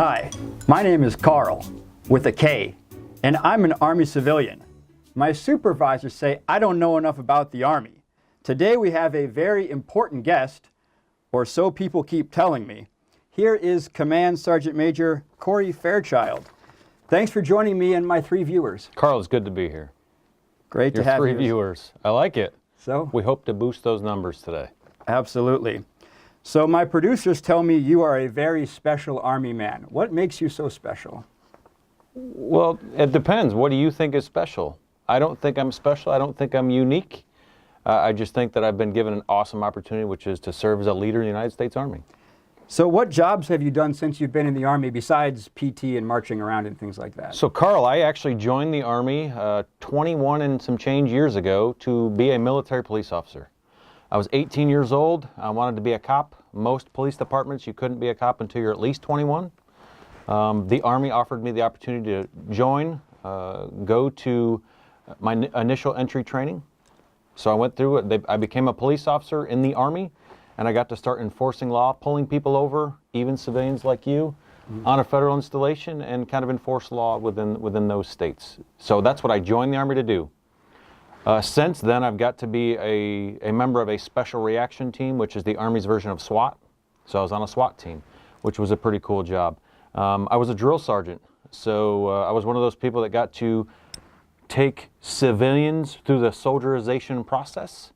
Hi, my name is Karl, with a K, and I'm an Army civilian. My supervisors say I don't know enough about the Army. Today we have a very important guest, or so people keep telling me. Here is Command Sergeant Major Corey Fairchild. Thanks for joining me and my 3 viewers. Carl, it's good to be here. Great to have you. Your 3 viewers. I like it. So? We hope to boost those numbers today. Absolutely. So my producers tell me you are a very special Army man. What makes you so special? Well, it depends. What do you think is special? I don't think I'm special. I don't think I'm unique. I just think that I've been given an awesome opportunity, which is to serve as a leader in the United States Army. So what jobs have you done since you've been in the Army besides PT and marching around and things like that? So, Carl, I actually joined the Army 21 and some change years ago to be a military police officer. I was 18 years old. I wanted to be a cop. Most police departments, you couldn't be a cop until you're at least 21. The Army offered me the opportunity to join, go to my initial entry training. So I went through it. I became a police officer in the Army, and I got to start enforcing law, pulling people over, even civilians like you, on a federal installation, and kind of enforce law within those states. So that's what I joined the Army to do. Since then, I've got to be a member of a special reaction team, which is the Army's version of SWAT. So I was on a SWAT team, which was a pretty cool job. I was a drill sergeant, so I was one of those people that got to take civilians through the soldierization process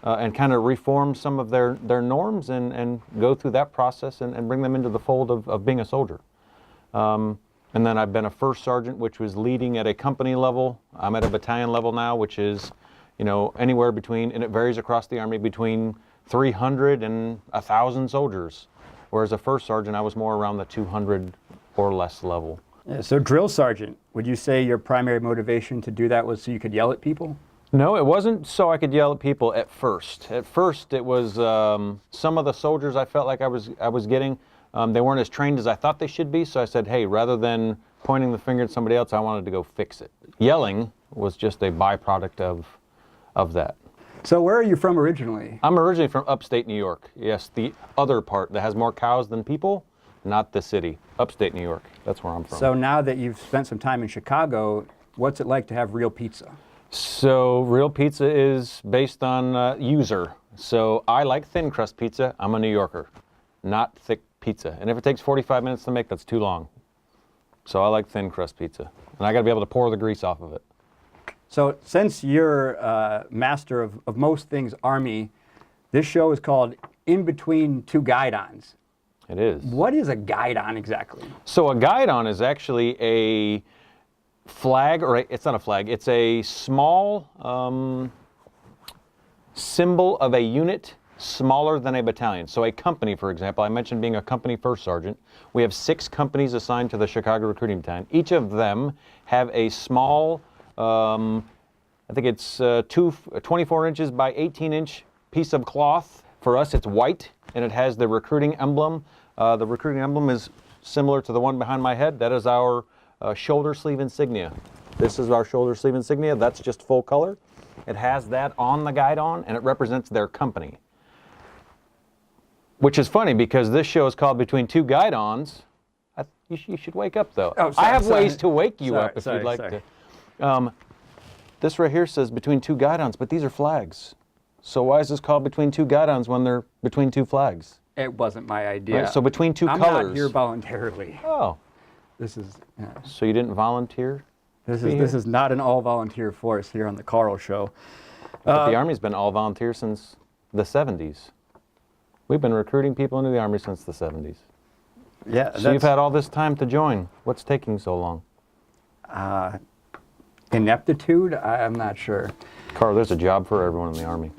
and kind of reform some of their norms and go through that process and bring them into the fold of being a soldier. And then I've been a first sergeant, which was leading at a company level. I'm at a battalion level now, which is, you know, anywhere between, and it varies across the Army, between 300 and 1,000 soldiers. Whereas a first sergeant, I was more around the 200 or less level. Yeah, so drill sergeant, would you say your primary motivation to do that was so you could yell at people? No, it wasn't so I could yell at people at first. At first, it was some of the soldiers I felt like I was getting. They weren't as trained as I thought they should be, so I said, hey, rather than pointing the finger at somebody else, I wanted to go fix it. Yelling was just a byproduct of that. So where are you from originally? I'm originally from upstate New York. Yes, the other part that has more cows than people, not the city. Upstate New York, that's where I'm from. So now that you've spent some time in Chicago, what's it like to have real pizza? So real pizza is based on user. So I like thin crust pizza. I'm a New Yorker, not thick pizza. And if it takes 45 minutes to make, that's too long. So I like thin crust pizza. And I got to be able to pour the grease off of it. So since you're master of most things Army, this show is called In Between Two Guidons. It is. What is a guidon exactly? So a guidon is actually a flag, or it's not a flag, it's a small symbol of a unit smaller than a battalion. So a company, for example, I mentioned being a company first sergeant. We have 6 companies assigned to the Chicago Recruiting Battalion. Each of them have a small, I think it's 24 inches by 18 inch piece of cloth. For us, it's white, and it has the recruiting emblem. The recruiting emblem is similar to the one behind my head. That is our shoulder sleeve insignia. This is our shoulder sleeve insignia. That's just full color. It has that on the guidon, and it represents their company. Which is funny because this show is called Between Two Guidons. You should wake up, though. Oh, sorry, I have ways to wake you up if you'd like sorry. to. This right here says Between Two Guidons, but these are flags. So why is this called Between Two Guidons when they're between 2 flags? It wasn't my idea. Right, so between 2 I'm colors. I'm not here voluntarily. Oh. This is. So you didn't volunteer? This is not an all-volunteer force here on the Karl Show. But the Army's been all volunteer since the 70s. We've been recruiting people into the Army since the 70s. Yeah. So you've had all this time to join. What's taking so long? Ineptitude? I'm not sure. Carl, there's a job for everyone in the Army.